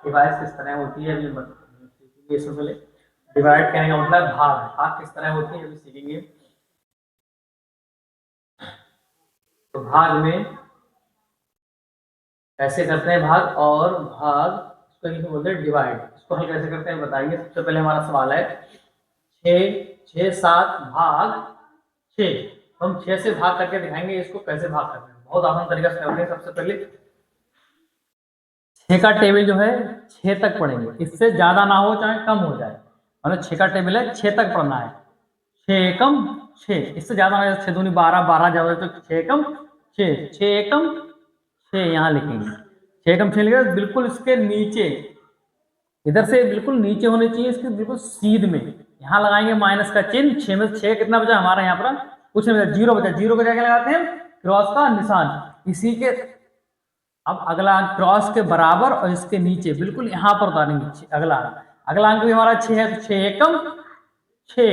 Device किस तरह होती है अभी सीखेंगे। इससे पहले डिवाइड कहने का मतलब भाग, भाग किस तरह होती है अभी सीखेंगे। तो भाग में कैसे करते हैं भाग, और भाग इसको इंग्लिश में बोलते हैं डिवाइड। इसको हल कैसे करते हैं बताइए। सबसे पहले हमारा सवाल है 6 7 भाग 6। हम 6 से भाग करके दिखाएंगे इसको कैसे भाग करते हैं। बहुत आसान तरीका से करते हैं। सबसे पहले 6 का टेबल जो है 6 तक पढ़ेंगे, इससे ज्यादा ना हो चाहे कम हो जाए। मतलब 6 का टेबल है 6 तक पढ़ना है। 6 एकम 6, इससे ज्यादा ना, 6 दूनी 12, 12 ज्यादा तो 6 एकम 6, 6 एकम 6 यहाँ लिखेंगे। 6 एकम 6 लिखेंगे बिल्कुल इसके नीचे, इधर से बिल्कुल नीचे होने चाहिए इसके बिल्कुल सीध में। यहाँ लगाएंगे माइनस का चिन्ह। 6 में 6 कितना बचा हमारा, यहाँ पर कुछ नहीं बचा, 0 बचा। 0 को जाके लगाते हैं क्रॉस का निशान। इसी के अब अगला अंक क्रॉस के बराबर और इसके नीचे बिल्कुल यहाँ पर उतारेंगे अगला अंक। अगला अंक भी हमारा 6 है, तो 6 एकम 6,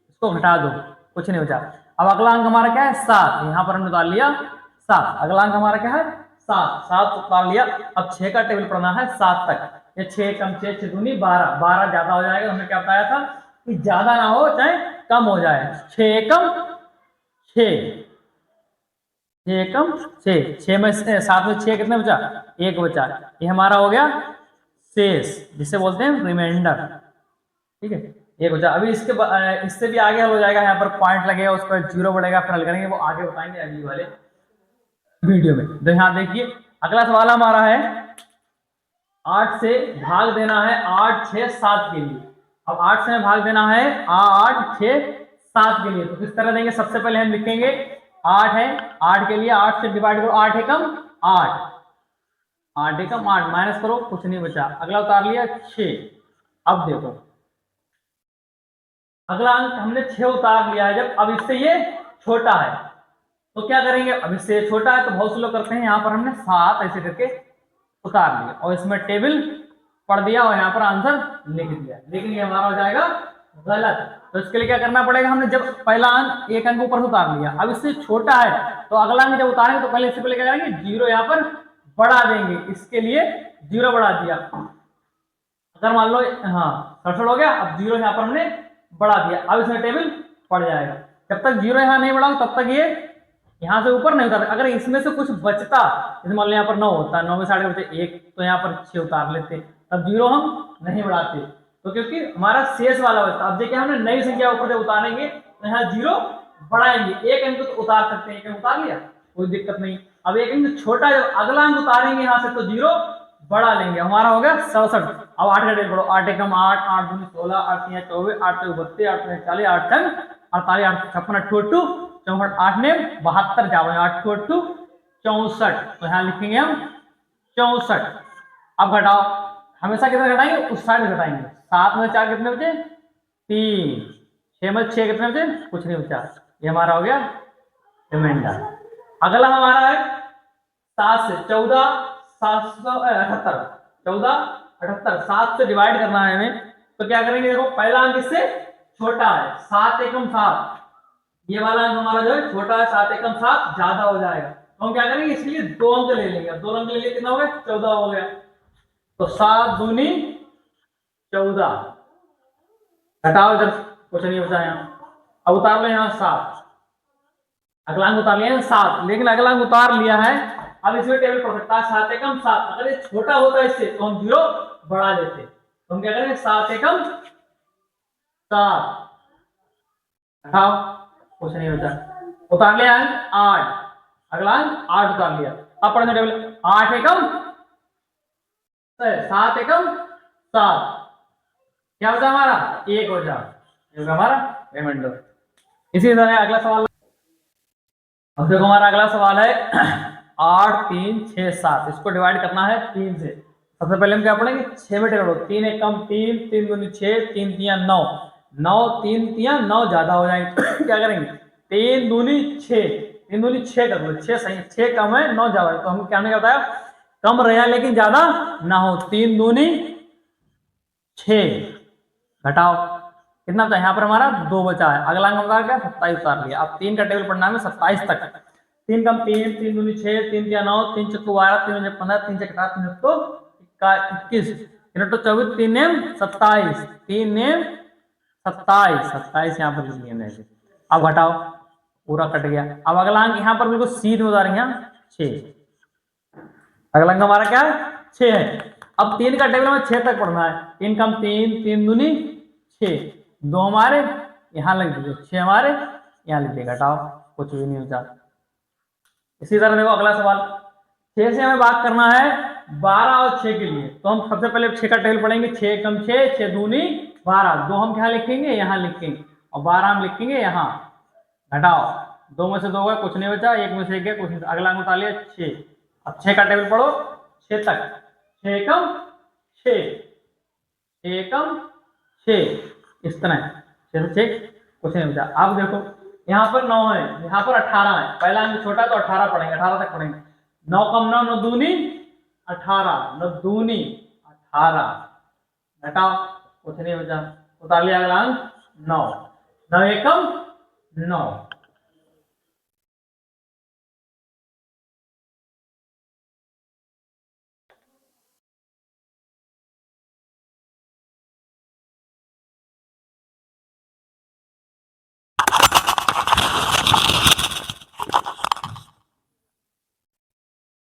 इसको घटा दो, कुछ नहीं बचा। अब अगला अंक हमारा क्या है 7, यहाँ पर हमने उतार लिया 7। अगला अंक हमारा क्या है 7, 7 उतार लिया। अब 6 का टेबल पढ़ना है 7 तक। ये 6 कम 6, 6 दूनी 12, 12 ज्यादा हो जाएगा। हमने क्या बताया था कि ज्यादा ना हो चाहे कम हो जाए। 6 कम 6, 6 कम 6, 6 में 7 में 6 कितने बचा, 1 बचा। ये हमारा हो गया शेष, जिसे बोलते हैं रिमाइंडर। ठीक है, 1 बचा। अभी इससे भी आगे हल हो जाएगा। यहाँ पर पॉइंट लगेगा, उस पर 0 बढ़ेगा, फिर हल करेंगे, वो आगे बताएंगे अगली वाले वीडियो में। तो यहाँ देखिए अगला सवाल हमारा है 8 से भाग देना है 8 6 7 के लिए। अब 8 से भाग देना है 8 6 7 के लिए, तो किस तरह देंगे। सबसे पहले हम लिखेंगे 8 है, 8 के लिए 8 से डिवाइड करो, 8 एकम 8, 8 एकम 8 माइनस करो, कुछ नहीं बचा। अगला उतार लिया 6। अब देखो अगला अंक हमने 6 उतार लिया है जब, अब इससे ये छोटा है तो क्या करेंगे। अब इससे छोटा है तो बहुत से लोग करते हैं, यहाँ पर हमने 7 ऐसे करके उतार लिया और इसमें टेबल पढ़ दिया और यहाँ पर आंसर लिख दिया, लेकिन ये हमारा हो जाएगा गलत। तो इसके लिए क्या करना पड़ेगा, हमने जब पहला अंक एक अंक ऊपर उतार लिया, अब इससे छोटा है तो अगला अंक जब उतारेंगे तो पहले इससे पहले क्या करेंगे 0 यहाँ पर बढ़ा देंगे। इसके लिए 0 बढ़ा दिया। अगर मान लो हाँ 67 हो गया, अब 0 यहाँ पर हमने बढ़ा दिया, अब इसमें टेबल पड़ जाएगा। जब तक 0 यहाँ नहीं बढ़ा तब तक ये यहाँ से ऊपर नहीं उतारते। अगर इसमें से कुछ बचता, जैसे मान लो यहाँ पर 9 होता, 9 में साढ़े बचे 1, तो यहाँ पर 6 उतार लेते, तब 0 हम नहीं बढ़ाते। तो क्योंकि हमारा शेष वाला बचता। अब देखिए हमने नई संख्या ऊपर जब उतारेंगे तो यहाँ 0 बढ़ाएंगे। एक अंक तो उतार सकते हैं, एक अंक उतार लिया कोई दिक्कत नहीं। अब एक अंक छोटा जब अगला अंक उतारेंगे यहाँ से तो 0 बढ़ा लेंगे। हमारा हो गया 67। अब 8 का टेबल पढ़ो, 8 एकम 8, 8 दूनी 16, 8 तिया 24, 8 चौक 32, 8 तिया 40, 8 छंग 48, 8 56, 8 2 64, 8 ने 72 जाओ, 8 2 64, तो यहाँ लिखेंगे हम 64। अब घटाओ, हमेशा कितना घटाएंगे, उस साइड घटाएंगे। 7 में 4 कितने बचे 3, 6 में 6 कितने बचे, कुछ नहीं बचा। ये हमारा हो गया रिमाइंडर। अगला हमारा है 7 से 14 778, 14 78, 7 से डिवाइड करना है हमें। तो क्या करेंगे, देखो पहला अंक इससे छोटा है, 7 एकम 7, ये वाला अंक हमारा जो है छोटा है, 7 एकम 7 ज्यादा हो जाएगा। तो हम क्या करेंगे, इसके लिए 2 अंक ले लेंगे। 2 अंक ले लिए कितना हो गया 14 हो गया। तो 7 दूनी 14, घटाओ इधर, कुछ नहीं बचा यहाँ। अब उतार लो यहाँ 7, अगला अंक उतार लिया 7, लेकिन अगला अंक उतार लिया है। अब इसमें टेबल पढ़ सकता है 7 एकम 7। अगर ये छोटा होता है इससे तो हम 0 बढ़ा देते। तो हम क्या करेंगे 7 एकम 7, हटाओ, कुछ नहीं बचा। उतार लिया अंक 8, अगला अंक 8 उतार लिया। अब पढ़ने टेबल 8 एकम 7 एकम 7, क्या बचा हमारा 1 बचा, हमारा रिमाइंडर। इसी तरह अगला सवाल, अब देखो हमारा अगला सवाल है 8 3 6 7, इसको डिवाइड करना है 3 से। सबसे पहले हम क्या पढ़ेंगे 6 में टेबल, 3 एकम 3, 3 दूनी 6, 3 तिया 9, 9 3 तिया 9 ज्यादा हो जाएंगे। क्या करेंगे 3 दूनी 6, 3 दूनी 6 कर दो, 6 सही, 6 कम है 9 ज्यादा है। तो हम क्या हमने बताया कम रहा लेकिन ज्यादा ना हो। 3 दूनी 6, घटाओ कितना बचा, यहाँ पर हमारा 2 बचा है। अगला अंक हमारा क्या 27 उतार लिया। अब 3 का टेबल पढ़ना है 27 तक। 3 कम 3, 3 दूनी 6, 3 तिया 9, 3 चक्कू 12, 3 15, 3 चक्का 3 तो का 21, 3 तो 24, 3 नेम 27, 3 नेम 27, 27 यहाँ पर लिख लिया मैंने। अब घटाओ, पूरा कट गया। अब अगला अंक यहाँ पर बिल्कुल सीधे बता रहे हैं 6। अगला अंक हमारा क्या है 6 है। अब 3 का टेबल में 6 तक पढ़ना है। 3 कम 3, 3 दूनी 6, 2 हमारे यहाँ लिख दीजिए, 6 हमारे यहाँ लिख दिए, घटाओ, कुछ भी नहीं होता। इसी तरह देखो अगला सवाल, 6 से हमें बात करना है 12 और 6 के लिए। तो हम सबसे पहले 6 का टेबल पढ़ेंगे, 6 कम 6, 6 दूनी 12, 2 हम क्या लिखेंगे यहाँ लिखेंगे, और 12 हम लिखेंगे यहाँ। घटाओ, 2 में से 2 गए, कुछ नहीं बचा, 1 में से 1 गया, कुछ नहीं। अगला अंक उठा लिया 6। अब 6 का टेबल पढ़ो 6 तक, 6 कम 6, 6 कम 6, इस तरह 6 से 6 कुछ नहीं बचा। अब देखो यहाँ पर 9 है, यहाँ पर 18 है। पहला अंक छोटा है तो 18 पढ़ेंगे, 18 तक पढ़ेंगे। 9 कम 9, 9 दूनी 18, 9 दूनी 18, घटाओ, कुछ नहीं बचा, उतार लिया अगला अंक 9, 9 एकम 9।